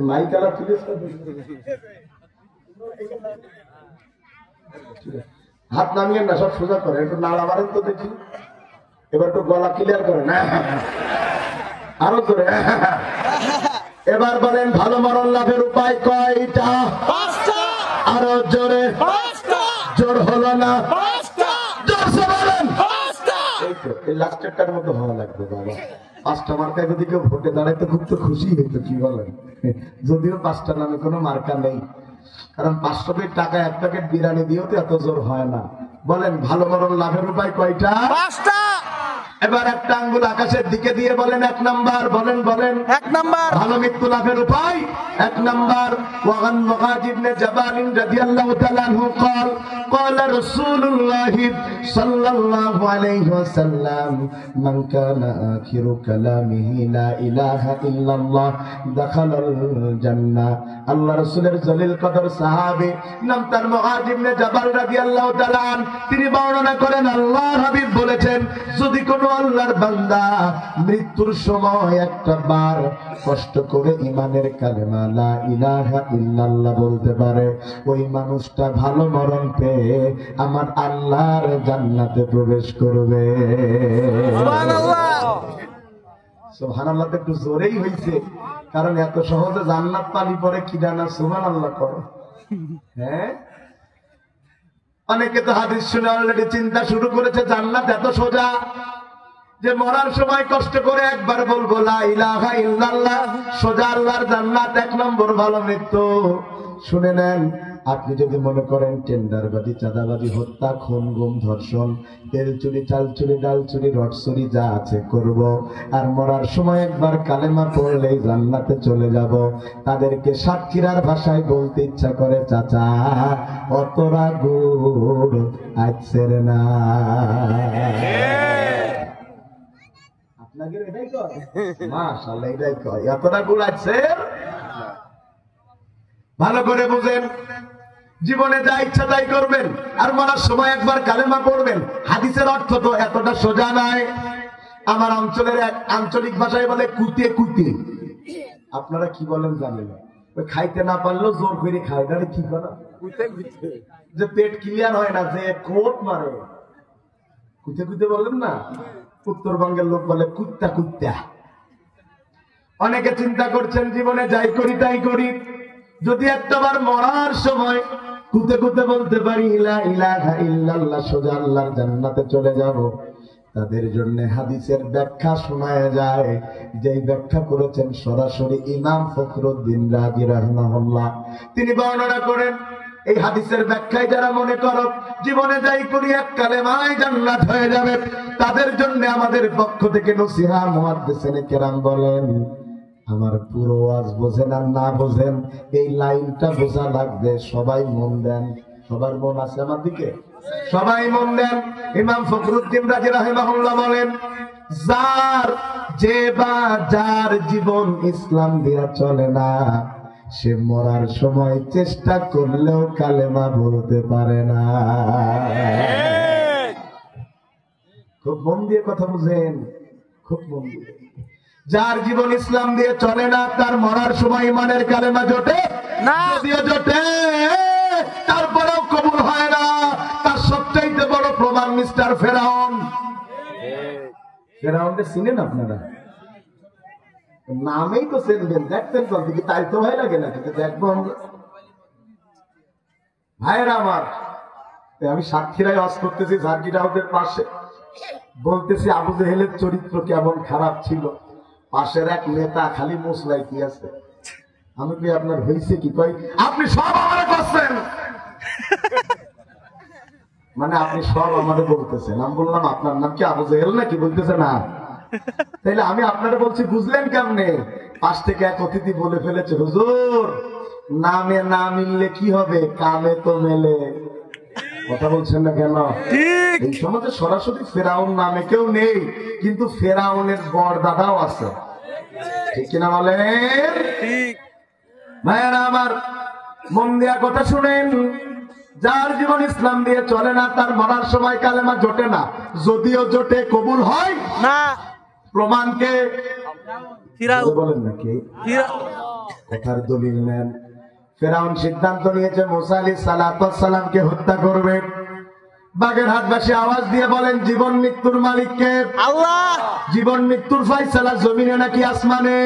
মাইকালা please হাত নামিয়ে না, সব সোজা করে, একটু নাড়া মারেন তো দেখি। এবার একটু গলা ক্লিয়ার করেন, আরো জোরে। এবার বলেন ভালো মরণ লাভের উপায় কয়টা? আরো জোরে, জোর হলো না, জোরসে বলেন। এই লাস্টেরটার মতো হওয়া লাগবে বাবা। 5টা মার্কায় যদি কেউ ভোটে দাঁড়াইতে খুব তো খুশি হইতো, কি বলেন? যদিও 5টা নামে কোনো মার্কা নেই, কারণ 500 টাকা 1 প্যাকেট বিরিয়ানি দিয়েও তো এত জোর হয় না। বলেন ভালো মরণ লাভের উপায় কয়টা? 5টা। এবার একটা আঙ্গুল আকাশের দিকে দিয়ে বলেন 1 নাম্বার। বলেন বলেন 1 নাম্বার ভালো মৃত্যু লাভের উপায়। 1 নাম্বার ওয়ান মুআয ইবনে জাবাল রাদিয়াল্লাহু তাআলা আনহু قال قال رسول الله صلى الله عليه وسلم من كان آخر كلامه لا إله إلا الله دخل الجنة। আল্লাহ রাসূলের জলিল কদর সাহাবী নাম তার মুআয ইবনে জাবাল রাদিয়াল্লাহু তাআলা আন, তিনি বর্ণনা করেন আল্লাহর হাবিব বলেছেন, যদি কোনো আল্লাহর বান্দা মৃত্যুর সময় একটা বার কষ্ট করে ঈমানের কালেমা লা ইলাহা ইল্লাল্লাহ বলতে পারে, ওই মানুষটা ভালো মরণ পেয়ে আমার আল্লাহর জান্নাতে প্রবেশ করবে। সুবহানাল্লাহ। সুবহানাল্লাহ তো একটু জোরেই হইছে, কারণ এত সহজে জান্নাত পানি পরে কি জানা সুবহানাল্লাহ করে। হ্যাঁ, অনেকে তো হাদিস শুনে অলরেডি চিন্তা শুরু করেছে জান্নাত এত সোজা যে মরার সময় কষ্ট করে একবার বলবো লা ইলাহা ইল্লাল্লাহ, সোজা আল্লাহর জান্নাত। 1 নম্বর ভালো মৃত্যু। শুনে নেন, আপনি যদি মনে করেন টেন্ডারবাজি, চাঁদাবাজি, হত্যা, খুন, গুম, ধর্ষণ, তেল চুরি, চাল চুরি, ডাল চুরি, রড চুরি যা আছে করব, আর মরার সময় একবার কালেমা পড়লেই জান্নাতে চলে যাব, তাদেরকে সাতক্ষীরার ভাষায় বলতে ইচ্ছা করে, চাচা অতরা গুড় আইছে রে না। আপনাদের এটাই কয়? মাশাআল্লাহ, এটাই কয়, এতটা গুড় আইছে। ভালো করে বুঝেন, জীবনে যা ইচ্ছা তাই করবেন, আর মরার সময় একবার কালেমা পড়বেন। হাদিসের অর্থ তো এতটা সোজা নয়। আমার অঞ্চলের এক আঞ্চলিক ভাষায় বলে কুতে কুতে। আপনারা কি বলেন জানি না, ওই খাইতে না পারলেও জোর করে খায়, তাহলে কি করা? যে পেট ক্লিয়ার হয় না, যে কোট মারে, কুতে কুতে বলেন না। উত্তরবঙ্গের লোক বলে কুত্তা কুত্তা। অনেকে চিন্তা করছেন জীবনে যাই করি তাই করি, যদি একটাবার মরার সময় কুতে কুতে বলতে পারি লা ইলাহা ইল্লাল্লাহ, সোজা আল্লাহর জান্নাতে চলে যাব, তাদের জন্য হাদিসের ব্যাখ্যা শোনায় যায়, যেই ব্যাখ্যা করেছেন সরাসরি ইমাম ফখরুদ্দিন রাজি রাহিমাহুল্লাহ। তিনি বর্ণনা করেন, এই হাদিসের ব্যাখ্যায় যারা মনে করো জীবনে যাই করি এক কালেমায় জান্নাত হয়ে যাবে, তাদের জন্য আমাদের পক্ষ থেকে নসিহা। মুহাদ্দিসিনে কেরাম বলেন, আমার পুরো ওয়াজ বোঝেন আর না বোঝেন, এই লাইনটা বোঝা লাগবে। সবাই মন দেন, সবার মন আছে আমার দিকে, সবাই মন দেন। ইমাম ফখরুদ্দিন রাজি রাহিমাহুল্লাহ বলেন, যার জীবন ইসলাম দিয়া চলে না, সে মরার সময় চেষ্টা করলেও কালেমা বলতে পারে না। খুব মন দিয়ে কথা বুঝেন, খুব মন দিয়ে। যার জীবন ইসলাম দিয়ে চলে না, তার মরার সময় ইমানের কালেমা জোটে না, যদিও জোটে তারপরেও কবুল হয় না। তার সবচাইতে বড় প্রমাণ মিস্টার ফেরাউন। ফেরাউনকে চিনেন আপনারা? নামেই তো চিনবেন, দেখতেন কোন দিকে, তাই তো ভয় লাগে না? কিন্তু দেখবো আমরা ভাইয়েরা আমার, আমি সাতক্ষীরায় ওয়াজ করতেছি, সাতক্ষীরা হাউসের পাশে, বলতেছি আবু জেহেলের চরিত্র কেমন খারাপ ছিল। পাশের এক নেতা খালি মুসলাই কি আছে, আমি কি আপনার হয়েছে কি কই, আপনি সব আমারে করছেন, মানে আপনি সব আমাদের বলতেছেন। আমি বললাম আপনার নাম কি আবু জেহেল নাকি? বলতেছে না। তাইলে আমি আপনারা বলছি বুঝলেন কেমনে? পাশ থেকে এক অতিথি বলে ফেলেছে, হুজুর নামে না মিললে কি হবে, কামে তো মেলে। কথা বলছেন না কেন? এই সমাজে সরাসরি ফেরাউন নামে কেউ নেই, কিন্তু ফেরাউনের বড় দাদাও আছে, ঠিক কিনা বলেন? ভাইয়ারা আমার, মন দেয়া কথা শুনেন, যার জীবন ইসলাম দিয়ে চলে না, তার মরার সময় কালেমা জোটে না, যদিও জোটে কবুল হয় না। প্রমাণকে বলেন নাকি? কথার দলিল নেন। ফেরাউন সিদ্ধান্ত নিয়েছে মুসা আলাইহিস সালামকে হত্যা করবে। বাগেরহাটবাসী আওয়াজ দিয়ে বলেন, জীবন মৃত্যুর মালিক কে? আল্লাহ। জীবন মৃত্যুর ফয়সালা জমিনে নাকি আসমানে?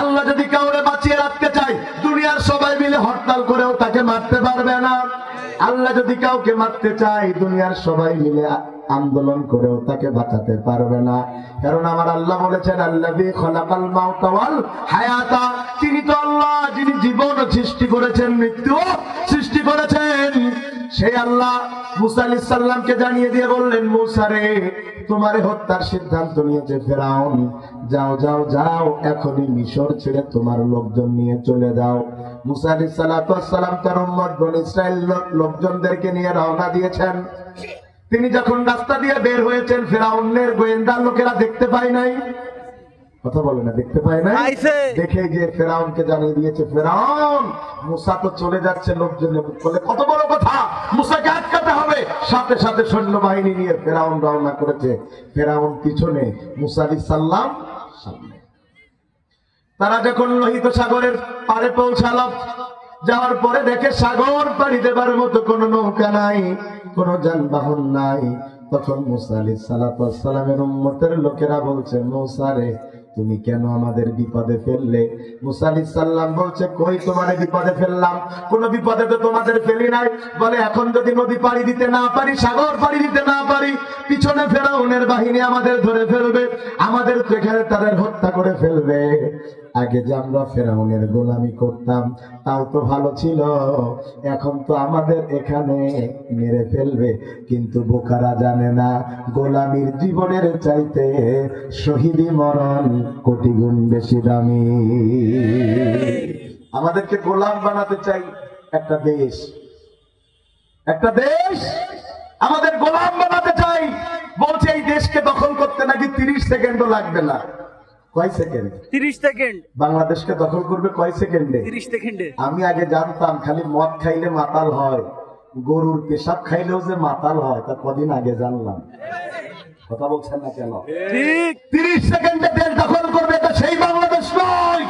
আল্লাহ যদি কাউরে বাঁচিয়ে রাখতে চায়, দুনিয়ার সবাই মিলে হরতাল করেও তাকে মারতে পারবে না। আল্লাহ যদি কাউকে মারতে চায়, দুনিয়ার সবাই মিলে আন্দোলন করেও তাকে বাঁচাতে পারবে না। কারণ আমার আল্লাহ বলেছেন, আল্লাযী খালাকাল মাউতা ওয়াল হায়াতা, তিনি তো আল্লাহ যিনি জীবন সৃষ্টি করেছেন, মৃত্যু সৃষ্টি করেছেন। সেই আল্লাহ মুসা আলাইহিস সালামকে জানিয়ে দিয়ে বললেন, মুসা রে, তোমারে হত্যার সিদ্ধান্ত নিয়েছে ফেরাউন, যাও যাও যাও, এখনই মিশর ছেড়ে তোমার লোকজন নিয়ে চলে যাও। মুসা আলাইহিস সালাম তার উম্মত বনী ইসরাইল লোকজনদেরকে নিয়ে রওনা দিয়েছেন। তিনি যখন রাস্তা দিয়ে বের হয়েছেন, ফেরাউনের গোয়েন্দা লোকেরা দেখতে পায় নাই। কথা বলে না, দেখতে পায় নাই। দেখে যে ফেরাউনকে জানিয়ে দিয়েছে, ফেরাউন মুসা তো চলে যাচ্ছে। লোকজন বলে, কত বড় কথা, মুসাকে আটকাতে হবে। সাথে সাথে সৈন্যবাহিনী নিয়ে ফেরাউন রওনা করেছে। ফেরাউন পিছনে, মুসা আলাইহিস সালাম সামনে। তারা যখন লোহিত সাগরের পারে পৌঁছালো, যাওয়ার পরে দেখে সাগর পাড়ি দেবার মতো কোন নৌকা নাই, কোন যানবাহন নাই। তখন মুসা আলাইহিস সালামের উম্মতের লোকেরা বলছে, মুসা রে, তুমি কেন আমাদের বিপদে ফেললে? মুসা আলাইহিস সালাম বলছে, কই তোমারে বিপদে ফেললাম? কোন বিপদে তো তোমাদের ফেলি নাই। বলে, এখন যদি নদী পাড়ি দিতে না পারি, সাগর পাড়ি দিতে না পারি, পিছনে ফেরাউনের বাহিনী আমাদের ধরে ফেলবে, আমাদের তো এখানে তাদের হত্যা করে ফেলবে। আগে যে আমরা ফেরাউনের গোলামি করতাম তাও তো ভালো ছিল, এখন তো আমাদের এখানে মেরে ফেলবে। কিন্তু বোকারা জানে না, গোলামির জীবনের চাইতে শহীদি মরণ কোটি গুণ বেশি দামি। আমাদেরকে গোলাম বানাতে চাই একটা দেশ, আমাদের গোলাম বানাতে চাই। বলছে এই দেশকে দখল করতে নাকি 30 সেকেন্ডও লাগবে না। কয় সেকেন্ড? 30 সেকেন্ড। বাংলাদেশকে দখল করবে কয় সেকেন্ডে? 30 সেকেন্ডে। আমি আগে জানতাম খালি মদ খাইলে মাতাল হয়, গরুর পেশাব খাইলেও যে মাতাল হয় তা কদিন আগে জানলাম। কথা বলছেন না কেন? ঠিক। 30 সেকেন্ডে দেশ দখল করবে, তো সেই বাংলাদেশ নয়।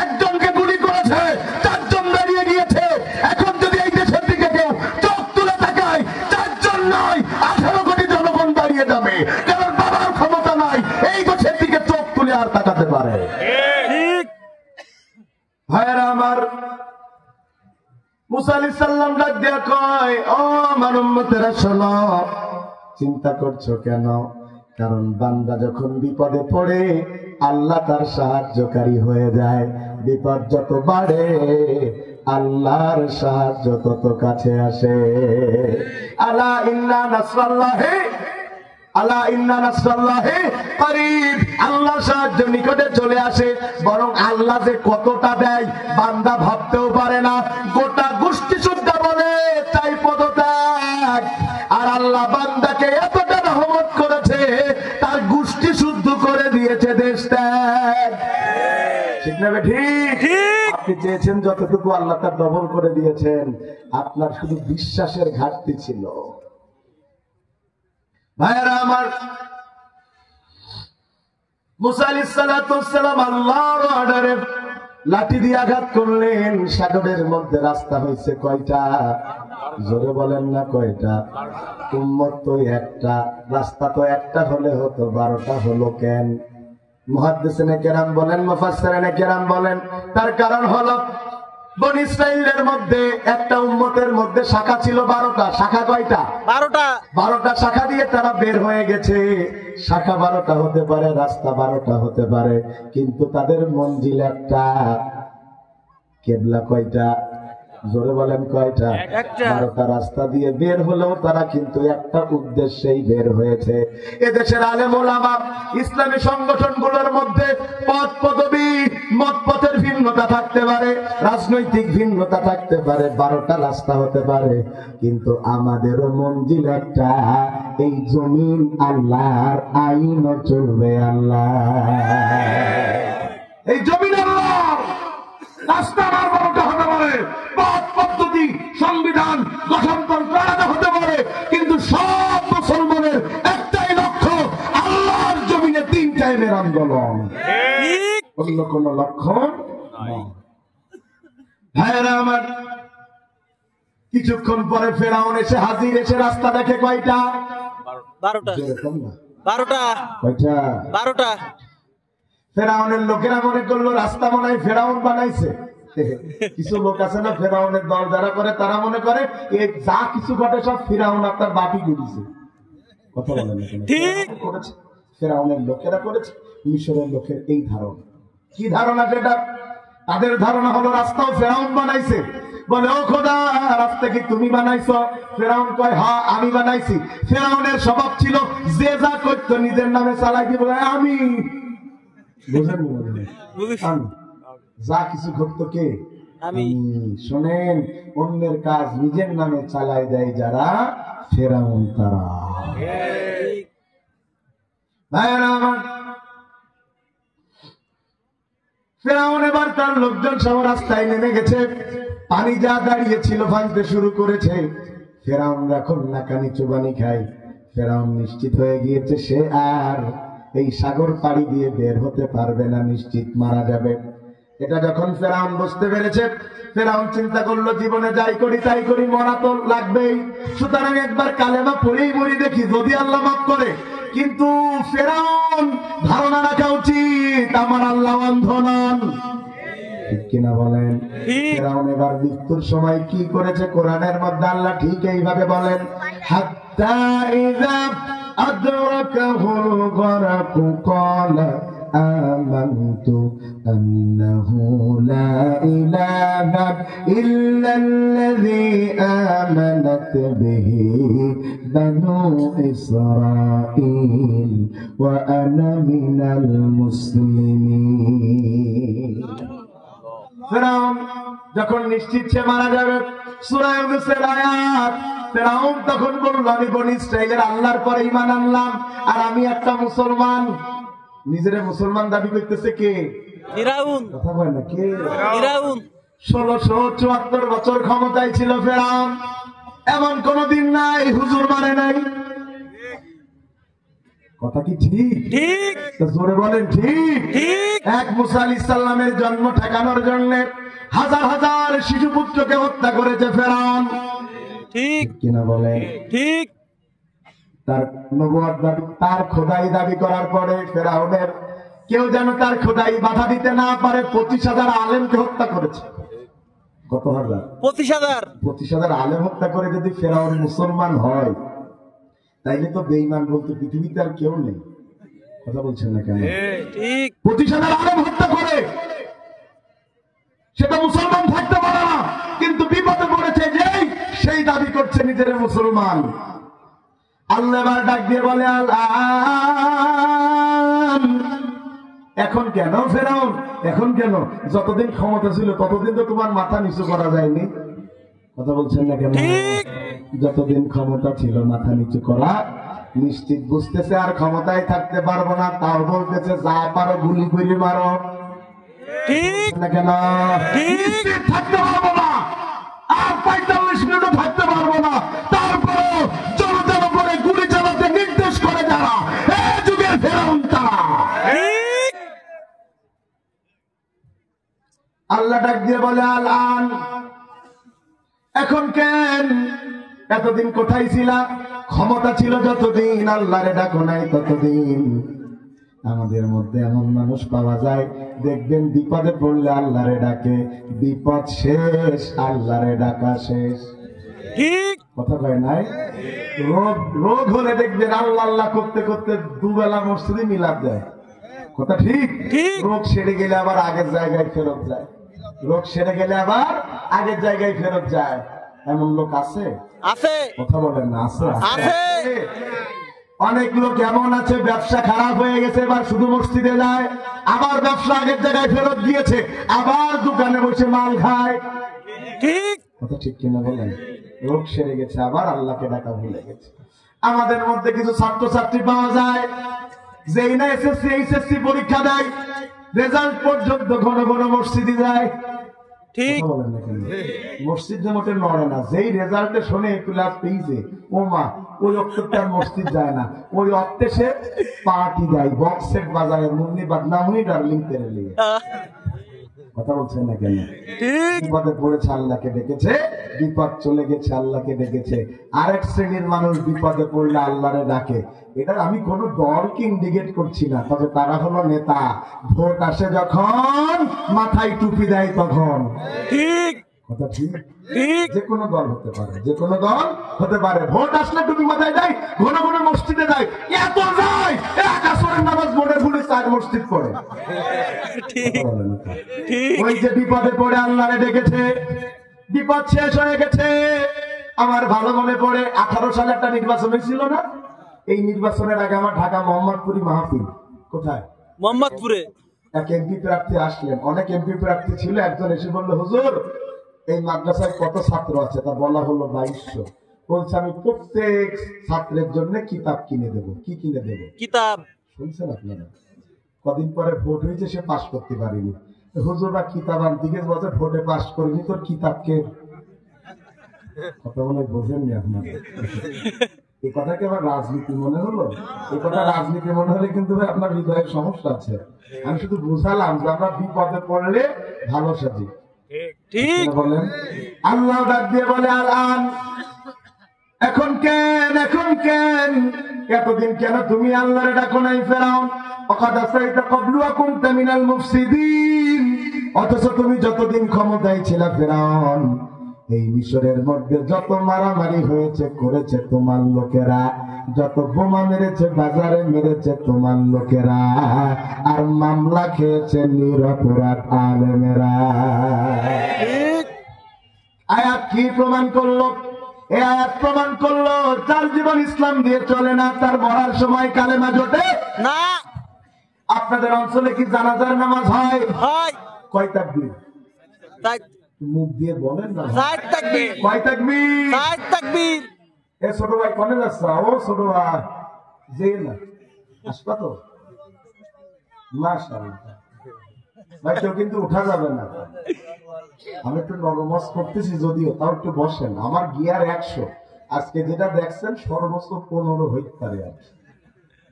একজনকে গুলি করেছে, 4 জন দাঁড়িয়ে গিয়েছে। এখন যদি এই দেশের দিকে কেউ চোখ তুলে তাকায়, 4 জন নয় 18 কোটি জনগণ দাঁড়িয়ে যাবে। কারণ বাবার ক্ষমতা নাই এই দেশের দিকে চোখ তুলে আর তাকাতে পারে। ঠিক ভাইরা আমার, মুসা আলাইহিস সালাম ডাক দিয়া কয়, ও আমার উম্মতেরা শোনো, চিন্তা করছো কেন? কারণ বান্দা যখন বিপদে পড়ে আল্লাহ তার সাহায্যকারী হয়ে যায়। বিপদ যত বাড়ে আল্লাহর সাহায্য তত কাছে আসে। আলা ইন্না নাসরাল্লাহি, আলা ইন্না নাসরাল্লাহি করিব, আল্লাহর সাহায্য নিকটে চলে আসে। বরং আল্লাহ যে কতটা দেয় বান্দা ভাবতেও পারে না। গোটা গোষ্ঠী শুদ্ধা বলে চাই পদত্যাগ, আর আল্লাহ বান্দাকে এতটা রহমত করেছে তার গোষ্ঠী শুদ্ধ করে দিয়েছে দেশ ত্যাগ। ঠিক না? ঠিক। আপনি চেয়েছেন যতটুকু, আল্লাহ তার ডবল করে দিয়েছেন। আপনার শুধু বিশ্বাসের ঘাটতি ছিল। ভাইরা আমার, মুসা আলাইহিস সালাম আল্লাহর অর্ডারে লাঠি দিয়ে আঘাত করলেন। সাগরের মধ্যে রাস্তা হয়েছে কয়টা? জোরে বলেন না কয়টা? উম্মত তো একটা, রাস্তা তো একটা হলে হতো, 12টা হলো কেন? মুহাদ্দিসিনে কেরাম বলেন, মুফাসসিরিনে কেরাম বলেন, তার কারণ হলো বনী ইসরাইলের মধ্যে একটা উম্মতের মধ্যে শাখা ছিল 12টা। শাখা কয়টা? 12টা। 12টা শাখা দিয়ে তারা বের হয়ে গেছে। শাখা 12টা হতে পারে, রাস্তা 12টা হতে পারে, কিন্তু তাদের মঞ্জিল একটা। কেবলা কয়টা? জোরে বলেন কয়টা? 12টা রাস্তা দিয়ে বের হলেও তারা কিন্তু একটা উদ্দেশ্যেই বের হয়েছে। এদেশের আলেম ওলামা, ইসলামী সংগঠনগুলোর মধ্যে পদ পদবি মত পথের ভিন্নতা থাকতে পারে, রাজনৈতিক ভিন্নতা থাকতে পারে, 12টা রাস্তা হতে পারে, কিন্তু আমাদেরও মঞ্জিল একটা। এই জমিন আল্লাহর, আইনও চলবে আল্লাহ। এই জমিন আল্লাহর, রাস্তা আমার 12টা হতে পারে, পথ পদ্ধতি সংবিধান গঠনতন্ত্র আলাদা হতে পারে, কিন্তু সব মুসলমানের একটাই লক্ষ্য, আল্লাহর জমিনে 3 টাইমের আন্দোলন। অন্য কোন লক্ষ্য ভাইরা আমার, কিছুক্ষণ পরে ফেরাউন এসে হাজির, এসে রাস্তা দেখে কয়টা? 12টা। ফেরাউনের লোকেরা মনে করলো রাস্তা মনে হয় ফেরাউন বানাইছে। কিছু লোক আছে না ফেরাউনের দল যারা করে, তারা মনে করে যা কিছু ঘটে সব ফেরাউন আপনার বাপি করেছে। কথা বলেন না, ঠিক করেছে, ফেরাউনের লোকেরা করেছে। মিশরের লোকের এই ধারণা। কি ধারণা সেটা? তাদের ধারণা হলো রাস্তাও ফেরাউন বানাইছে। বলে, ও খোদা, রাস্তা কি তুমি বানাইছো? ফেরাউন কয়, হ্যাঁ আমি বানাইছি। ফেরাউনের স্বভাব ছিল যে যা করতো নিজের নামে চালাই দিয়ে বলে আমি। বুঝেন যা কিছু ঘটতো কে? আমি। শোনেন, অন্যের কাজ নিজের নামে চালাই দেয় যারা, ফেরাউন তারা। ফেরাউন এবার তার লোকজন সব রাস্তায় নেমে গেছে। পানি যা দাঁড়িয়েছিল ভাঙতে শুরু করেছে। ফেরাউন এখন নাকানি চুবানি খায়। ফেরাউন নিশ্চিত হয়ে গিয়েছে সে আর এই সাগর পাড়ি দিয়ে বের হতে পারবে না, নিশ্চিত মারা যাবে। এটা যখন ফেরাউন বুঝতে পেরেছে, ফেরাউন চিন্তা করলো জীবনে যাই করি তাই করি, মরা তো লাগবেই, সুতরাং একবার কালেমা পড়েই মরি দেখি, যদি আল্লাহ মাফ করে। কিন্তু ফেরাউন ধারণা রাখা উচিত আমার আল্লাহ অন্ধ নন, ঠিক কিনা বলেন? ফেরাউন এবার মৃত্যুর সময় কি করেছে কোরআনের মধ্যে আল্লাহ ঠিক এইভাবে বলেন, হাত্তা ইযা আদরাকাহুল গরাকু ক্বালা আমানতু আন্নাহু লা ইলাহা ইল্লাল্লাযী আমানাত বিহি বানু ইসরাঈল ওয়া আনা মিনাল মুসলিমিন। ফেরাউন যখন নিশ্চিত সে মারা যাবে, সূরা ইউনূসের আয়াত, ফেরাউন তখন বলল, আমি বনী ইসরাঈলের আল্লাহর পরে ঈমান আনলাম, আর আমি একটা মুসলমান। নিজের মুসলমান দাবি করতেছে কে? ফেরাউন। কথা বলে না কে? ফেরাউন। 1674 বছর ক্ষমতায় ছিল ফেরাউন, এমন কোনদিন নাই হুজুর মানে নাই। কথা কি ঠিক? ঠিক। জোরে বলেন ঠিক। ঠিক। এক মুসা আলাইহিস সালামের জন্ম ঠেকানোর জন্য হাজার হাজার শিশু পুত্রকে হত্যা করেছে ফেরাউন, ঠিক কিনা বলেন? ঠিক। তার নবুয়ত দাবি, তার খোদাই দাবি করার পরে ফেরাউনের কেউ যেন তার খোদাই বাধা দিতে না পারে 25,000 আলেমকে হত্যা করেছে। কত হাজার? 25,000 আলেম হত্যা করে যদি ফেরাউন মুসলমান হয়, তাইলে তো বেঈমান বলতে পৃথিবীতে আর কেউ নেই। কথা বলছেন না কেন? ঠিক। 25,000 আলেম হত্যা করে সেটা মুসলমান থাকতে পারে না, কিন্তু বিপদে পড়েছে যেই সেই দাবি করছে নিজের মুসলমান। আল্লাহ এবার ডাক দিয়ে বলে, এখন কেন ফেরাউন? এখন কেন? যতদিন ক্ষমতা ছিল ততদিন তো তোমার মাথা নিচু করা যায়নি। কথা বলছেন না কেন? যতদিন ক্ষমতা ছিল মাথা নিচু করা, নিশ্চিত বুঝতেছে আর ক্ষমতায় থাকতে পারবো না, তাও বলতেছে যা পারো গুলি করে মারো। ঠিক না কেন? নিশ্চিত থাকতে পারবো না, আর 45 মিনিটও থাকতে পারবো না, তারপরও জনতার উপরে গুলি চালাতে নির্দেশ করে যারা, এই যুগের ফেরাউন তারা। আল্লাহ ডাক দিয়ে বলে, আলান, এখন কেন? এতদিন কোথায় ছিলা? ক্ষমতা ছিল যতদিন, আল্লাহরে ডাকো নাই ততদিন। আমাদের মধ্যে এমন মানুষ পাওয়া যায়, দেখবেন বিপদে পড়লে আল্লাহরে ডাকে, বিপদ শেষ আল্লাহরে ডাকা শেষ। ঠিক কথা কয় নাই? রোগ হলে দেখবেন আল্লাহ আল্লাহ করতে করতে দুবেলা মসজিদে মিলাদ দেয়। কথা ঠিক? রোগ সেরে গেলে আবার আগের জায়গায় ফেরত যায়, রোগ সেরে গেলে আবার আগের জায়গায় ফেরত যায়। এমন লোক আছে? আছে। কথা বলেন না? আছে। অনেক লোক এমন আছে, ব্যবসা খারাপ হয়ে গেছে, এবার শুধু মসজিদে যায়, আবার ব্যবসা আগের জায়গায় ফেরত গিয়েছে, আবার দোকানে বসে মাল খায়। ঠিক কথা ঠিক কিনা বলেন? রোগ সেরে গেছে, আবার আল্লাহকে ডাকা ভুলে গেছে। আমাদের মধ্যে কিছু ছাত্রছাত্রী পাওয়া যায়, যেই না এসএসসি এইচএসসি পরীক্ষা দেয়, রেজাল্ট পর্যন্ত ঘন ঘন মসজিদে যায়। ঠিক বলেন না কেন? মসজিদে মোটে নড়ে না, যেই রেজাল্টে শোনে ক্লাস পেয়েছে, ও মা ওই অক্ষরটা মসজিদ যায় না, ওই অর্থে সে পার্টি দেয়, বক্স সেট বাজায়, মুন্নি বাদনামুনি ডার্লিং তেরে লিয়ে। কথা বলছেন না কেন? ঠিক বিপদে পড়েছে আল্লাহকে ডেকেছে, বিপদ চলে গেছে আল্লাহকে ডেকেছে। আরেক শ্রেণীর মানুষ বিপদে পড়লে আল্লাহরে ডাকে। এটা আমি কোন দলকে ইন্ডিকেট করছি না, তবে তারা হলো নেতা। ভোট আসে যখন মাথায় টুপি দেয় তখন। ঠিক কথা ঠিক? ঠিক যে কোনো দল হতে পারে, যে কোনো দল হতে পারে। ভোট আসলে টুপি মাথায় দেয়, ঘন ঘন মসজিদে যায়, এত যায় এক আসরের নামাজ ভোটের ভুলে 4 মসজিদ পড়ে। ঠিক ঠিক ওই যে বিপদে পড়ে আল্লাহরে ডেকেছে, বিপদ শেষ হয়ে গেছে। আমার ভালো মনে পড়ে 18 সালে একটা নির্বাচন হয়েছিল না? এই নির্বাচনের আগে আমার ঢাকা মোহাম্মদপুরি মাহফিল। কোথায়? মোহাম্মদপুরে। এক এমপি প্রার্থী আসলেন, অনেক এমপি প্রার্থী ছিল। একজন এসে বলল, হুজুর এই মাদ্রাসায় কত ছাত্র আছে? তা বলা হলো 2200। বলছে আমি প্রত্যেক ছাত্রের জন্য কিতাব কিনে দেবো। কি কিনে দেবো? কিতাব। শুনছেন আপনারা? কদিন পরে ভোট হয়েছে, সে পাশ করতে পারেনি। হুজুররা কিতাব আনতে গিয়ে বলছে ভোটে পাশ করিনি, তোর কিতাবকে। কথা বলে বোঝেননি আপনারা? এই কথাকে আমার রাজনীতি মনে হলো? এই কথা রাজনীতি মনে হলে কিন্তু আপনার হৃদয়ের সমস্যা আছে। আমি শুধু বুঝালাম যে আমরা বিপদে পড়লে ভালো সাজি। ঠিক বলেন আল্লাহ ডাক দিয়ে বলে, আর আন এখন কেন, এখন কেন, এতদিন কেন তুমি আল্লাহরে ডাকো নাই? ফেরাউন ওয়াকাদ আসাইতা ক্বাবলু ওয়া কুনতা মিনাল মুফসিদিন। অথচ তুমি যতদিন ক্ষমতায় ছিলা ফেরাউন, এই মিশরের মধ্যে যত মারামারি হয়েছে করেছে তোমার লোকেরা, যত বোমা মেরেছে বাজারে মেরেছে তোমার লোকেরা, আর মামলা খেয়েছে নিরপরাধ আলেমেরা। আয়াত কি প্রমাণ করলো? এই আয়াত প্রমাণ করলো যার জীবন ইসলাম দিয়ে চলে না, তার মরার সময় কালেমা জোটে না। আপনাদের অঞ্চলে কি জানাজার নামাজ হয়? হয়। কয় তাকবীর? তাই মুখ দিয়ে বলেন না। 60 তাকবীর। কয় তাকবীর? 60 তাকবীর। এ ছোট ভাই কনে যাচ্ছে? ও ছোট ভাই যে না আসবা তো? মাশাআল্লাহ ভাই, কেউ কিন্তু উঠা যাবে না। আমি একটু নরমাস করতেছি যদিও, তাও একটু বসেন। আমার গিয়ার 100, আজকে যেটা দেখছেন সর্বোচ্চ 15 হইতে পারে।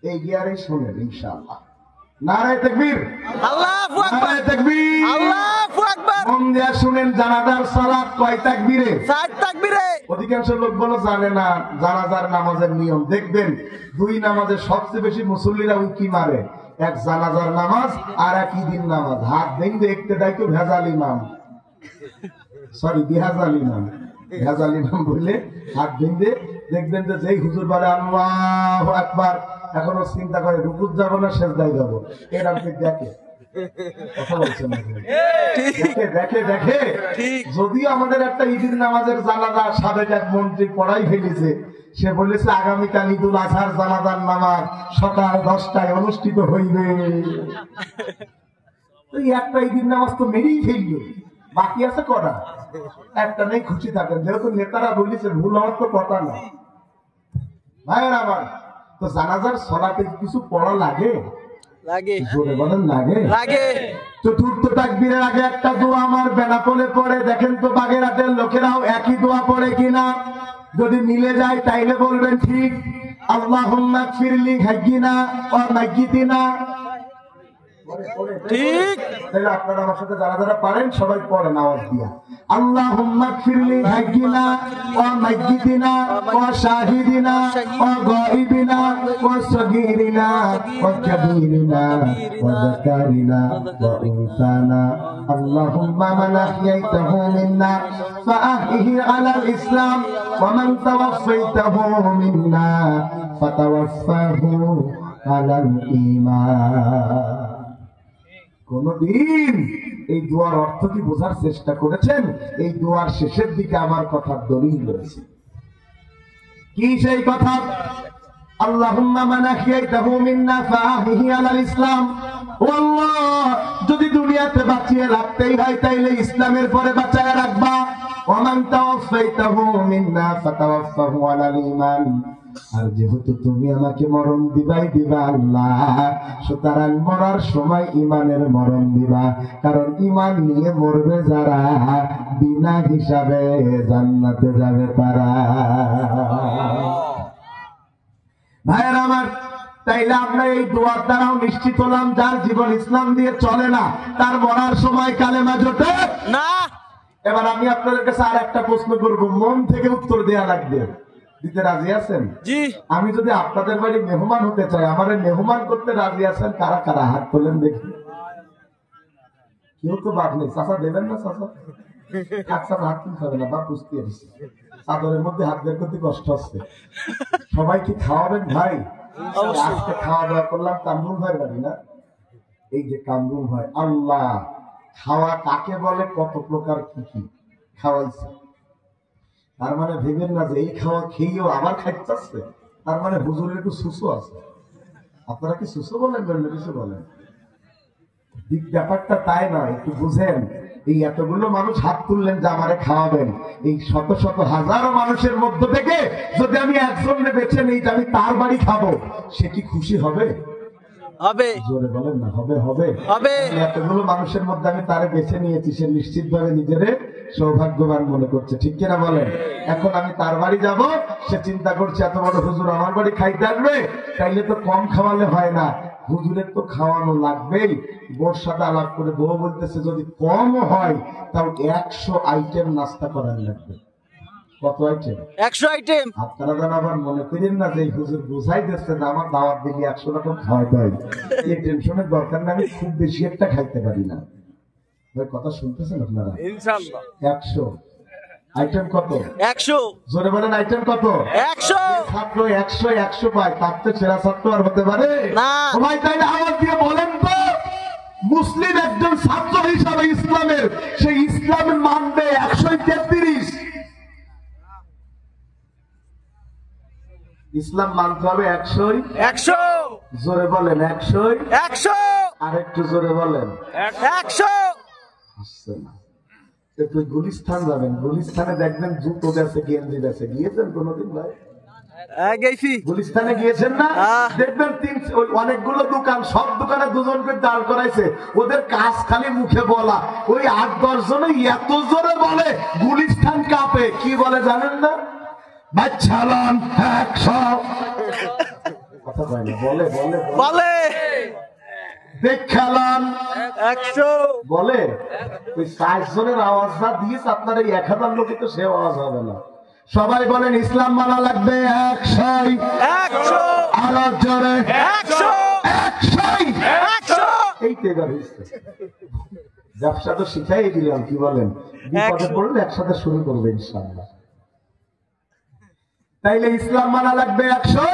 এই গিয়ারেই শোনেন ইনশাআল্লাহ। নারায়ে তাকবীর, আল্লাহু আকবার, নারায়ে তাকবীর, আল্লাহু আকবার। মন দিয়া শুনেন, জানাজার সালাত কয় তাকবীরে? 60 তাকবীরে। অধিকাংশ লোক বলে জানে না জানাজার নামাজের নিয়ম। দেখবেন 2 নামাজে সবচেয়ে বেশি মুসল্লিরা উকি মারে, এক জানাজার নামাজ আর এক ঈদের নামাজ। হাত ভেঙে দেখতে দেয় তো ভেজাল ইমাম, সরি বিহাজাল ইমাম, ভেজাল ইমাম বলে হাত ভেঙে দেখবেন যে যেই হুজুর বলে আল্লাহু আকবার, এখনো চিন্তা করে রুকুত যাবো না সেজদায় যাবো। এর আপনি দেখে কথা বলছেন না? দেখে দেখে দেখে। যদিও আমাদের একটা ঈদের নামাজের জানাজা সাবেক এক মন্ত্রী পড়াই ফেলেছে, সে বলেছে আগামীকাল ঈদুল আজহার জানাজার নামাজ সকাল 10টায় অনুষ্ঠিত হইবে। একটা ঈদের নামাজ তো মেরেই ফেললো, বাকি আছে কটা? একটা নেই, খুশি থাকেন। যেহেতু নেতারা বলেছে ভুল হওয়ার তো কথা না। ভাইয়ের আমার তো জানাজার সলাতে কিছু পড়া লাগে? লাগে। জোরে বলেন লাগে? লাগে। চতুর্থ তাকবীরের আগে একটা দোয়া আমার বেনাপোলে পড়ে। দেখেন তো বাগেরহাটের লোকেরাও একই দোয়া পড়ে কিনা। যদি মিলে যায় তাইলে বলবেন ঠিক। আল্লাহুম্মা গফিরলি হাইয়িনা ওয়া মাইয়িতিনা। ঠিক। তাহলে আপনারা আমার সাথে যারা যারা পারেন সবাই পড়েন আওয়াজ দিয়া। আল্লাহুম্মা গফিরলি হাইয়িনা ওয়া মাইয়িতিনা ওয়া শাহিদিনা ওয়া গায়িবিনা ওয়া সগীরিনা ওয়া কাবীরিনা ওয়া যাকারিনা ওয়া উনসানা। আল্লাহুম্মা মান আহইয়াইতাহু মিন্না ফাআহইহি আলাল ইসলাম ওয়া মান তাওয়াফাইতাহু মিন্না ফাতাওয়াফাহু আলাল ঈমান। কোনদিন এই দোয়ার অর্থ কি বোঝার চেষ্টা করেছেন? এই দোয়ার শেষের দিকে আমার কথার দলিল রয়েছে। কি সেই কথা? আল্লাহুম্মা মান আহইয়াইতাহু মিন্না ফাআহইহি আলাল ইসলাম। ও আল্লাহ, যদি দুনিয়াতে বাঁচিয়ে রাখতেই হয় তাইলে ইসলামের পরে বাঁচায় রাখবা। ওয়া মান তাওয়াফাইতাহু মিন্না ফাতাওয়াফাহু আলাল ঈমান। আর যেহেতু তুমি আমাকে মরণ দিবাই দিবা আল্লাহ, সুতরাং মরার সময় ইমানের মরণ দিবা। কারণ ইমান নিয়ে মরবে যারা, বিনা হিসাবে জান্নাতে যাবে তারা। ভাইয়ের আমার, তাইলে আমরা এই দোয়ার দ্বারাও নিশ্চিত হলাম যার জীবন ইসলাম দিয়ে চলে না তার মরার সময় কালেমা জোটে না। এবার আমি আপনাদের কাছে আর একটা প্রশ্ন করবো, মন থেকে উত্তর দেওয়া লাগবে। দিতে রাজি আছেন? জি। আমি যদি আপনাদের বাড়ি মেহমান হতে চাই, আমার মেহমান করতে রাজি আছেন কারা কারা? হাত তোলেন দেখি। কেউ তো বাদ নেই। চাচা দেবেন না? চাচা হাত তুলতে হবে না, বা পুষতে আসছে চাদরের মধ্যে হাত বের করতে কষ্ট হচ্ছে। সবাই কি খাওয়াবেন ভাই? আজকে খাওয়া দাওয়া করলাম কামরুল ভাই বাড়ি না, এই যে কামরুল ভাই, আল্লাহ খাওয়া কাকে বলে, কত প্রকার কি কি খাওয়াইছে। তার মানে ভেবেন না যে এই খাওয়া খেয়েও আবার খাইতেছে, তার মানে হুজুরের একটু সুসু আছে। আপনারা কি সুসু বলেন না কিছু বলেন? ব্যাপারটা তাই না, একটু বুঝেন। এই এতগুলো মানুষ হাত তুললেন যে আমারে খাওয়াবেন, এই শত শত হাজারো মানুষের মধ্য থেকে যদি আমি একজনকে বেছে নিই যে আমি তার বাড়ি খাবো, সে কি খুশি হবে? হবে। জোরে বলেন না। হবে হবে হবে। এতগুলো মানুষের মধ্যে আমি তারে বেছে নিয়েছি, সে নিশ্চিত ভাবে নিজেরে সৌভাগ্যবান মনে করছে, ঠিক কিনা বলেন? এখন আমি তার বাড়ি যাব, সে চিন্তা করছে এত বড় হুজুর আমার বাড়ি খাইতে আসবে, তাইলে তো কম খাওয়ালে হয় না, হুজুরের তো খাওয়ানো লাগবেই। বোর সাথে আলাপ করে বউ বলতেছে যদি কম হয় তাও 100 আইটেম নাস্তা করার লাগবে। কত আইটেম? 100 আইটেম। আপনারা যেন আবার মনে করেন না যে হুজুর বুঝাই দিচ্ছে যে আমার দাওয়াত দিলে 100 রকম খাওয়াইতে হয়, এই টেনশনের দরকার না। আমি খুব বেশি একটা খাইতে পারি না। কথা শুনতেছেন আপনারা? ইনশাআল্লাহ 100 আইটেম। কত? 100। জোরে বলেন আইটেম কত? 100। ছাত্র 100 পায়, তার তো ছেঁড়া ছাত্র আর হতে পারে না। সবাই তাইলে আওয়াজ দিয়ে বলেন তো, মুসলিম একজন ছাত্র হিসাবে ইসলামের, সেই ইসলামের মানবে 133। ইসলাম মানতে হবে 100। জোরে বলেন 100। আর একটু জোরে বলেন 100। আসছে না। একটু গুলিস্তান যাবেন, গুলিস্তানে দেখবেন জুতো বেছে, গেঞ্জি বেছে। গিয়েছেন কোনোদিন ভাই? গেছি। গুলিস্তানে গিয়েছেন না? দেখবেন অনেকগুলো দোকান, সব দোকানে দুজন করে দাঁড় করাইছে, ওদের কাজ খালি মুখে বলা। ওই 8-10 জনে এত জোরে বলে গুলিস্তান কাঁপে। কি বলে জানেন না? বাচ্চালান 100 কথা বলে বলে বলে বলে দেখালাম 100 বলে। ওই 60 জনের আওয়াজ না দিয়েছে আপনার এই 1000 লোকে তো সে আওয়াজ হবে না। সবাই বলেন ইসলাম মানা লাগবে 100। আরো জোরে 100। এই তো এবার ব্যবসা তো শিখাই দিলাম, কি বলেন? বিপদে পড়লে একসাথে শুরু করবে ইনশাআল্লাহ। তাইলে ইসলাম মানা লাগবে 100।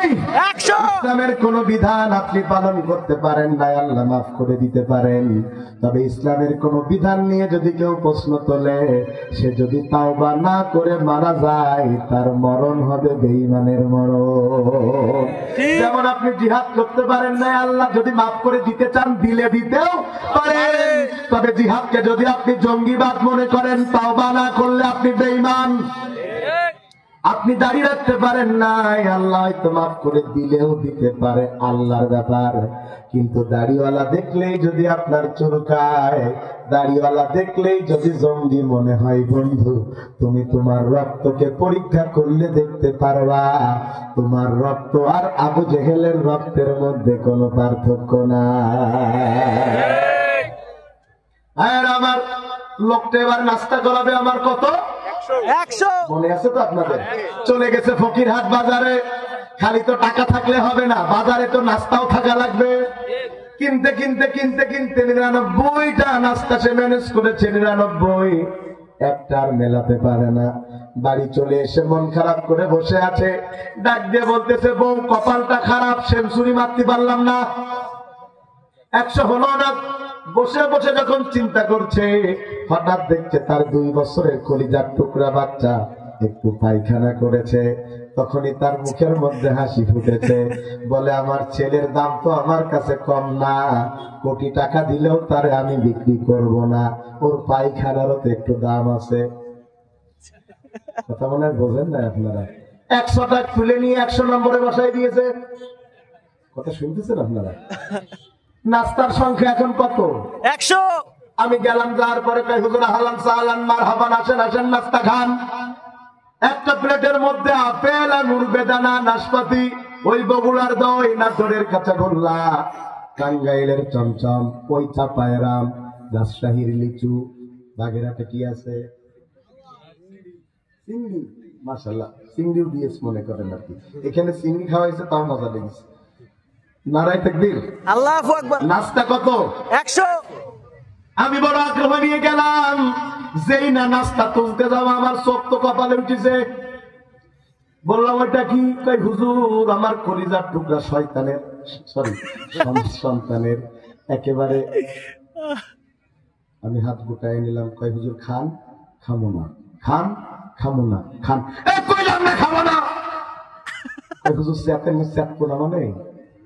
ইসলামের কোন বিধান আপনি পালন করতে পারেন না, আল্লাহ মাফ করে দিতে পারেন। তবে ইসলামের কোন বিধান নিয়ে যদি কেউ প্রশ্ন তোলে, সে যদি তাওবা না করে মারা যায়, তার মরণ হবে বেঈমানের মরণ। যেমন আপনি জিহাদ করতে পারেন না, আল্লাহ যদি মাফ করে দিতে চান দিলে দিতেও পারেন। তবে জিহাদকে যদি আপনি জঙ্গিবাদ মনে করেন, তাওবা না করলে আপনি বেঈমান। আপনি দাঁড়িয়ে রাখতে পারেন নাই, আল্লাহ হয়তো মাফ করে দিলেও দিতে পারে, আল্লাহর ব্যাপার। কিন্তু দাড়িওয়ালা দেখলেই যদি আপনার চুলকায়, দাড়িওয়ালা দেখলেই যদি জঙ্গি মনে হয়, বন্ধু তুমি তোমার রক্তকে পরীক্ষা করলে দেখতে পারবা তোমার রক্ত আর আবু জেহেলের রক্তের মধ্যে কোনো পার্থক্য নাই। আর আমার লোকটা এবার নাস্তা করাবে আমার কত? 100। মনে আছে তো আপনাদের? চলে গেছে ফকিরহাট বাজারে। খালি তো টাকা থাকলে হবে না, বাজারে তো নাস্তাও থাকা লাগবে। কিনতে কিনতে কিনতে কিনতে 99টা নাস্তা সে ম্যানেজ করেছে, 99 একটা আর মেলাতে পারে না। বাড়ি চলে এসে মন খারাপ করে বসে আছে। ডাক দিয়ে বলতেছে, বউ কপালটা খারাপ, সেঞ্চুরি মারতে পারলাম না, 100 হলো না। বসে বসে যখন চিন্তা করছে, হঠাৎ দেখছে তার 2 বছরের কলিজার টুকরা বাচ্চা একটু পায়খানা করেছে। তখনই তার মুখের মধ্যে হাসি ফুটেছে। বলে, আমার ছেলের দাম তো আমার কাছে কম না, কোটি টাকা দিলেও তারে আমি বিক্রি করব না, ওর পায়খানারও তো একটু দাম আছে। কথা মনে হয় বোঝেন না আপনারা? 100 টাকা তুলে নিয়ে 100 নম্বরে বসাই দিয়েছে। কথা শুনতেছেন আপনারা? নাস্তার সংখ্যা এখন কত? 100। আমি গেলাম, যাওয়ার পরে কই, হুজুর আহলান সাহলান মারহাবান, আসেন আসেন নাস্তা খান। একটা প্লেটের মধ্যে আপেল, আঙুর, বেদানা, নাশপাতি, ওই বগুড়ার দই, নাটোরের কাঁচাগোল্লা, টাঙ্গাইলের চমচম, ওই চাপায়রাম, রাজশাহীর লিচু, বাগেরহাটে কি আছে চিংড়ি, মাশাআল্লাহ চিংড়িও দিয়েছে মনে করেন আর কি। এখানে চিংড়ি খাওয়া হয়েছে, তাও মজা লেগেছে। নারায়ে তাকবীর, আল্লাহু আকবার। নাস্তা কত? 100। আমি বড় আগ্রহ নিয়ে গেলাম, যেই না নাস্তা তুলতে যাওয়া আমার চোখ তো কপালে উঠেছে। বললাম ওইটা কি? কই হুজুর আমার কলিজার টুকরা শয়তানের, সরি সন্তানের একেবারে। আমি হাত গুটায় নিলাম, কই হুজুর খান? খামো না। খান? খামো না। খান? কইলাম না খাবো না। কই হুজুর স্যাপ কোনা মানে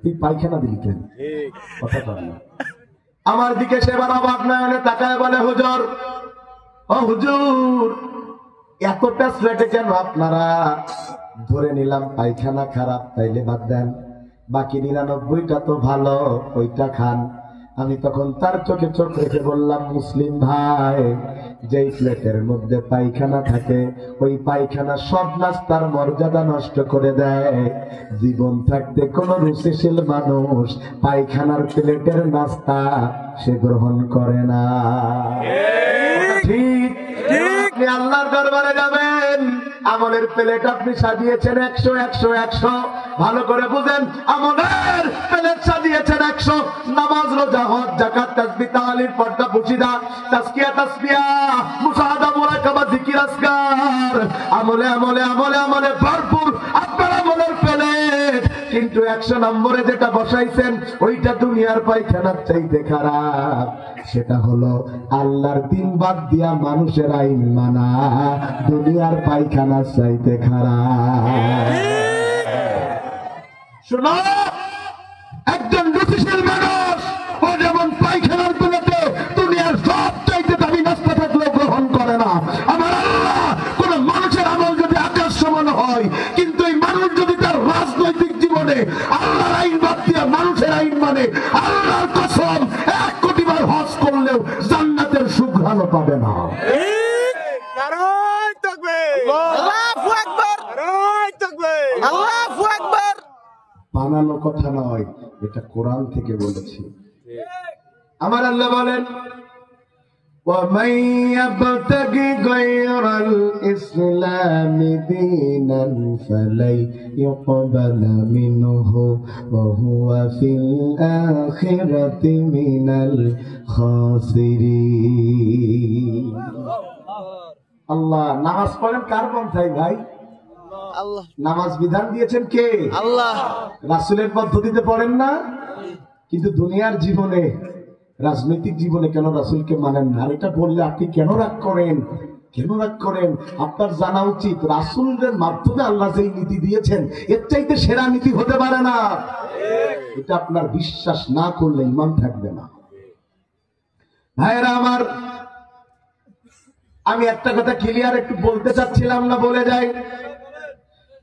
তুই পায়খানা দিলি কেন? কথা বল না। আমার দিকে সেবার অবাক নয়নে তাকায় বলে, হুজুর ও হুজুর এতটা স্লেটে কেন আপনারা? ধরে নিলাম পায়খানা খারাপ, তাইলে বাদ দেন, বাকি 99টা তো ভালো, ওইটা খান। আমি তখন তার চোখে চোখ রেখে বললাম, মুসলিম ভাই, যেই প্লেটের মধ্যে পায়খানা থাকে ওই পায়খানা সব নাস্তার মর্যাদা নষ্ট করে দেয়। জীবন থাকতে কোন রুচিশীল মানুষ পায়খানার প্লেটের নাস্তা সে গ্রহণ করে না। ঠিক আপনি আল্লাহর দরবারে যাবেন, আমলের প্লেট আপনি সাজিয়েছেন 100 100 100। ভালো করে বুঝেন, আমলের প্লেট সাজিয়েছেন 100। নামাজ, রোজা, হজ, যাকাত, তাসবিহ, তাহলিল, পর্দা, মুশিদা, তাজকিয়া, তাসবিহ, মুশাহাদা, মুরাকাবা, জিকির, আজকার, আমলে আমলে আমলে আমলে ভরপুর আপনার আমলের প্লেট। কিন্তু 100 নম্বরে যেটা বসাইছেন ওইটা দুনিয়ার পায়খানার চাইতে খারাপ। সেটা হলো আল্লাহর দিন বাদ দিয়া মানুষের আইন মানা, দুনিয়ার পায়খানার চাইতে খারাপ। শোনো, একজন রুচিশীল মানুষ ও যেমন পায়খানার প্লেটে দুনিয়ার সব চাইতে দামি নাস্তা থাকলেও গ্রহণ করে না। আমার আল্লাহ কোন মানুষের আমল যদি আকাশ সমান হয়, কিন্তু এই মানুষ যদি তার রাজনৈতিক জীবনে আল্লাহর আইন বাদ দিয়া মানুষের আইন মানে, আল্লাহর কসম 1 কোটি বার হজ করলেও জান্নাতের সুঘ্রাণও পাবে না। নারায়ে তাকবীর, আল্লাহু আকবার, নারায়ে তাকবীর, আল্লাহু আকবার। বানানো কথা নয়, এটা কোরআন থেকে বলেছি। আমার আল্লাহ বলেন, وَمَن يَبْتَغِ غَيْرَ الْإِسْلَامِ دِينًا فَلَن يُقْبَلَ مِنْهُ وَهُوَ فِي الْآخِرَةِ مِنَ الْخَاسِرِينَ। আল্লাহ নামাজ পড়েন কার পন্থায় ভাই? আল্লাহ। নামাজ বিধান দিয়েছেন কে? আল্লাহ। রাসূলের পদ্ধতিতে পড়েন না, কিন্তু দুনিয়ার জীবনে, রাজনৈতিক জীবনে কেন রাসূলকে মানেন না? এটা বললে আপনি কেন রাগ করেন? কেন রাগ করেন? আপনার জানা উচিত রাসূলের মাধ্যমে আল্লাহ যেই নীতি দিয়েছেন এর চাইতে সেরা নীতি হতে পারে না। এটা আপনার বিশ্বাস না করলে ঈমান থাকবে না। ভাইরা আমার, আমি একটা কথা ক্লিয়ার একটু বলতে চাচ্ছিলাম না, বলে যাই।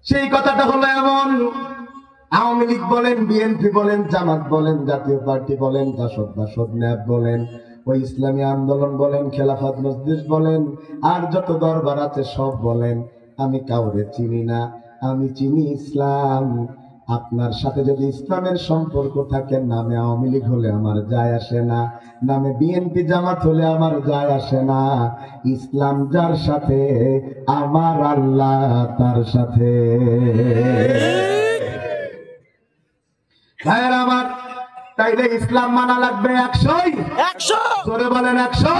সেই কথাটা হলো এমন, আওয়ামী লীগ বলেন, বিএনপি বলেন, জামাত বলেন, জাতীয় পার্টি বলেন, জাসদ বাসদ ন্যাপ বলেন, ওই ইসলামী আন্দোলন বলেন, খেলাফত মজলিস বলেন, আর যত দরবার আছে সব বলেন, আমি কাউরে চিনি না, আমি চিনি ইসলাম। আপনার সাথে যদি ইসলামের সম্পর্ক থাকে, নামে আওয়ামী লীগ হলে আমার যায় আসে না, নামে বিএনপি জামাত হলে আমার যায় আসে না। ইসলাম যার সাথে, আমার আল্লাহ তার সাথে। ভাইয়ের আমার, তাইলে ইসলাম মানা লাগবে 100। জোরে বলেন 100।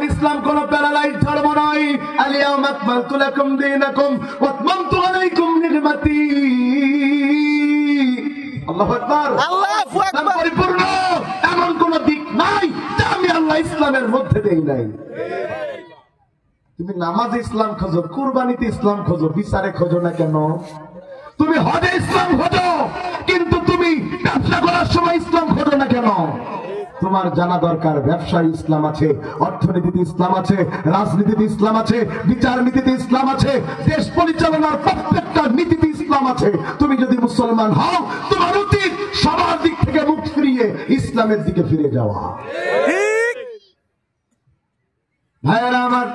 ইসলাম কোন প্যারালাইজ ধর্ম নয়। আল-ইয়াওমা আকমালতু লাকুম দীনাকুম ওয়া আতমামতু আলাইকুম নি'মাতি। আল্লাহু আকবার, আল্লাহু আকবার। পরিপূর্ণ এমন কোন দিক নাই যা আমি আল্লাহ ইসলামের মধ্যে দেই নাই। তুমি নামাজে ইসলাম খোঁজো, কুরবানিতে ইসলাম খোঁজো, বিচারে খোঁজো না কেন? তুমি হজে ইসলাম খোঁজো, কিন্তু তুমি ব্যবসা করার সময় ইসলাম খোঁজো না কেন? তোমার জানা দরকার ব্যবসায় ইসলাম আছে, অর্থনীতিতে ইসলাম আছে, রাজনীতিতে ইসলাম আছে, বিচার নীতিতে ইসলাম আছে, দেশ পরিচালনার প্রত্যেকটা নীতিতে ইসলাম আছে। তুমি যদি মুসলমান হও, তোমার উচিত সবার দিক থেকে মুখ ফিরিয়ে ইসলামের দিকে ফিরে যাওয়া। ভাইয়েরা আমার,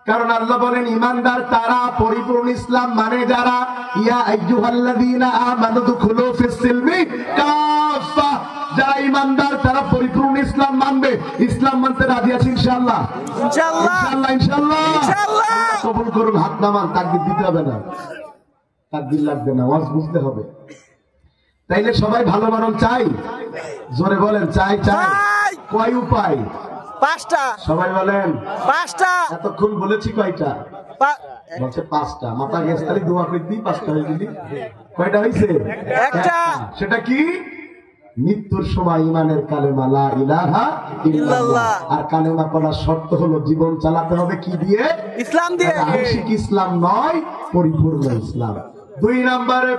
কারণ আল্লাহ বলেন ঈমানদার তারা, পরিপূর্ণ ইসলাম মানে যারা। ইয়া আইয়ুহাল্লাযীনা আমানু দুখুলু ফিস সিলমি কাফা, যারা ঈমানদার তারা পরিপূর্ণ ইসলাম মানবে। ইসলাম মানতে রাজি আছি ইনশাআল্লাহ? ইনশাআল্লাহ ইনশাআল্লাহ ইনশাআল্লাহ। কবুল করুন। হাত নামান, তাকবীর দিতে হবে না, তাকবীর লাগবে না, ওয়াজ বুঝতে হবে। তাইলে সবাই ভালো মানুষ চাই, জোরে বলেন চাই। চাই কয় উপায়? 5টা। সবাই বলেন 5টা। এতক্ষণ বলেছি কয়টা? বলছে 5টা। মাথা গেছে খালি দোয়া করে দিই 5টা হয়ে গেলি। কয়টা হয়েছে? একটা। সেটা কি? মৃত্যুর সময় ইমানের কালেমা লা ইলাহা ইল্লাল্লাহ। আর কালেমা পড়ার শর্ত হলো জীবন চালাতে হবে কি দিয়ে? ইসলাম দিয়ে। আংশিক ইসলাম নয়, পরিপূর্ণ ইসলাম। 2 নম্বরে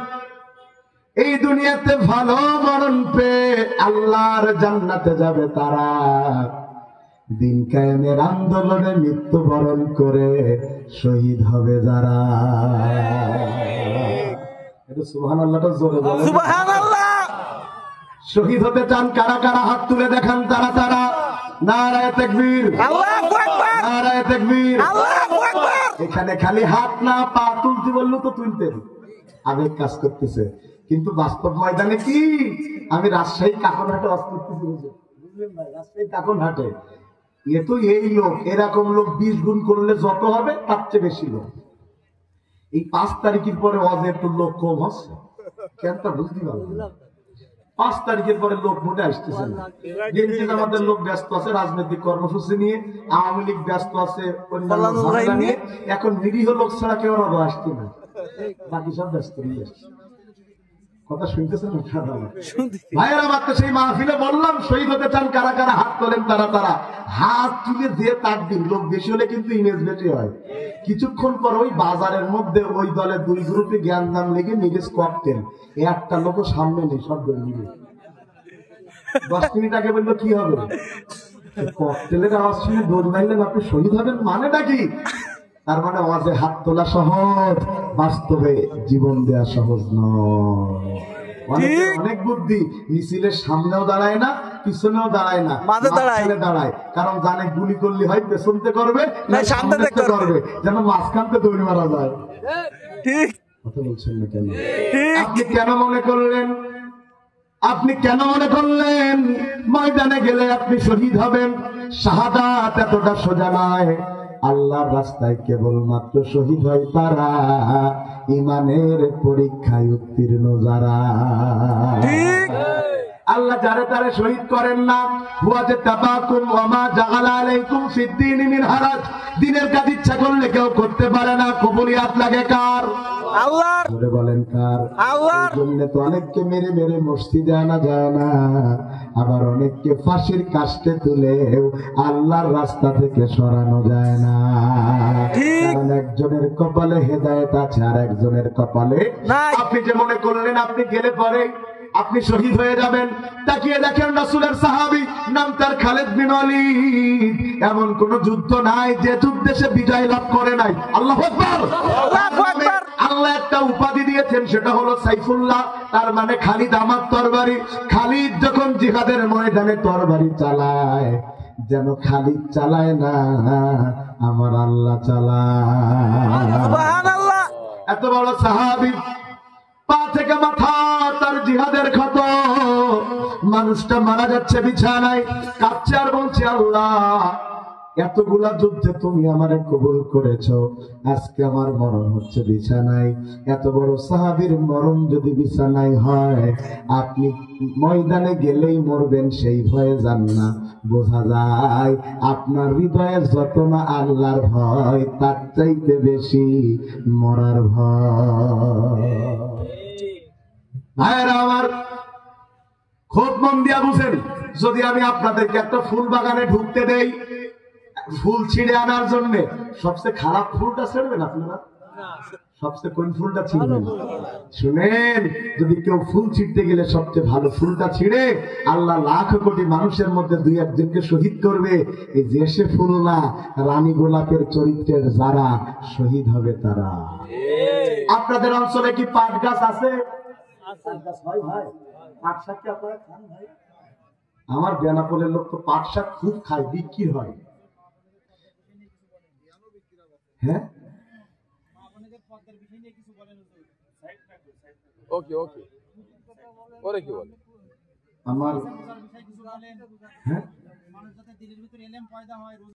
এই দুনিয়াতে ভালো মরণ পেয়ে আল্লাহর জান্নাতে যাবে তারা। দিন কায়েমের আন্দোলনে মৃত্যুবরণ করে শহীদ হবে যারা। এটা সুবহানাল্লাহটা জোরে বলেন। সুবহানাল্লাহ। শহীদ হতে চান কারা কারা? হাত তুলে দেখান তারা তারা। নারায়ে তাকবীর, আল্লাহু আকবার, নারায়ে তাকবীর, আল্লাহু আকবার। এখানে খালি হাত না পা তুলতে বললো তো তুলতেন, আবেগ কাজ করতেছে। কিন্তু বাস্তব ময়দানে কি? আমি রাজশাহী কাকনহাটে ওয়াজ করতেছি, বুঝলেন ভাই? রাজশাহী কাকনহাটে এ তো এই লোক, এরকম লোক 20 গুণ করলে যত হবে তার চেয়ে বেশি লোক। এই 5 তারিখের পরে ওয়াজে একটু লোক কম হচ্ছে, কেন তা বুঝতে পারলাম না। 5 তারিখের পরে লোক মোটে আসতেছে না। বিএনপি আমাদের লোক ব্যস্ত আছে রাজনৈতিক কর্মসূচি নিয়ে, আওয়ামী লীগ ব্যস্ত আছে অন্যান্য ঝামেলা নিয়ে। এখন নিরীহ লোক ছাড়া কেউ আর আসছে না, বাকি সব ব্যস্ত নিয়ে আসছে। কথা শুনতেছেন ভাইয়েরা? মাত্র সেই মাহফিলে বললাম শহীদ হতে চান কারা কারা? হাত তোলেন তারা তারা। হাত তুলে দিয়ে তাকবীর। লোক বেশি হলে কিন্তু ইমেজ বেশি হয়। কিছুক্ষণ পর ওই বাজারের মধ্যে ওই দলে 2 গ্রুপে জ্ঞান দাম লেগে নিজের ককটেল, একটা লোক সামনে নেই, সব মিলে 10 মিনিট আগে বললো কি হবে? ককটেলের আওয়াজ শুনে দৌড় মারলেন, আপনি শহীদ হবেন মানেটা কি? তার মানে আওয়াজে হাত তোলা সহজ, বাস্তবে জীবন দেয়া সহজ নয়। অনেক বুদ্ধি, মিছিলের সামনেও দাঁড়ায় না, পিছনেও দাঁড়ায় না, মাঝখানে দাঁড়ায়। কারণ জানে গুলি করলে হয় পেছনতে করবে না সামনে করবে, যেন মাঝখানতে দৌড় মারা যায়। ঠিক কথা বলছেন না কেন? আপনি কেন মনে করলেন? আপনি কেন মনে করলেন ময়দানে গেলে আপনি শহীদ হবেন? শাহাদাত এতটা সোজা নয়। আল্লাহর রাস্তায় কেবলমাত্র শহীদ হয় তারা, ইমানের পরীক্ষায় উত্তীর্ণ যারা। আল্লাহ যারে তারে শহীদ করেন না। হুয়াজে তাবাকুম ওয়া মা জাআলা আলাইকুম ফিদ-দীনি মিন হারাজ। দিনের কাজ ইচ্ছা করলে কেউ করতে পারে না, কবুলিয়াত লাগে কার? আল্লাহর। বলে বলেন কার? আল্লাহর। জন্য তো অনেককে মেরে মেরে মসজিদে আনা যায় না, আবার অনেককে ফাঁসির কাস্টে তুলে আল্লাহর রাস্তা থেকে সরানো যায় না। কারণ একজনের কপালে হেদায়েত আছে আর একজনের কপালে নাই। আপনি যে মনে করলেন আপনি গেলে পরে আপনি শহীদ হয়ে যাবেন, তাকিয়ে দেখেন রাসূলের সাহাবী নাম তার খালিদ বিন ওয়ালিদ। এমন কোন যুদ্ধ নাই যে যুদ্ধে সে বিজয় লাভ করে নাই। আল্লাহু আকবার, আল্লাহু আকবার। আল্লাহ একটা উপাধি দিয়েছেন, সেটা হলো সাইফুল্লাহ। তার মানে খালিদ আমার তরবারি। খালিদ যখন জিহাদের ময়দানে তরবারি চালায়, যেন খালিদ চালায় না, আমার আল্লাহ চালায়। সুবহানাল্লাহ। এত বড় সাহাবী, পা থেকে মাথা তার জিহাদের ক্ষত। মানুষটা মারা যাচ্ছে বিছানায়, কাঁদছে আর বলছে আল্লাহ এতগুলা যুদ্ধে তুমি আমারে কবুল করেছো, আজকে আমার মরণ হচ্ছে বিছানায়। এত বড় সাহাবীর মরণ যদি বিছানায় হয়, আপনি ময়দানে গেলেই মরবেন সেই ভয়ে যান না। বোঝা যায় আপনার হৃদয়ে যত না আল্লাহর ভয়, তার চাইতে বেশি মরার ভয়। ভাইয়েরা আমার, খুব মন দিয়া বুঝেন। যদি আমি আপনাদেরকে একটা ফুল বাগানে ঢুকতে দেই, ফুল ছিঁড়ে আনার জন্য সবচেয়ে খারাপ ফুলটা ছিঁড়বেন আপনারা? সবচেয়ে কোন ফুলটা ছিঁড়বেন? শুনেন, যদি কেউ ফুল ছিঁড়তে গেলে সবচেয়ে ভালো ফুলটা ছিঁড়ে, আল্লাহ লাখ কোটি মানুষের মধ্যে 2-1জনকে শহীদ করবে। এই যে সে ফুল না, রানী গোলাপের চরিত্রের যারা শহীদ হবে তারা। আপনাদের অঞ্চলে কি পাট গাছ আছে? আমার বেনাপোলের লোক তো পাট শাক খুব খায়, বিক্রি হয়। হ্যাঁ ওকে ওকে পরে কি বলে আমার হ্যাঁ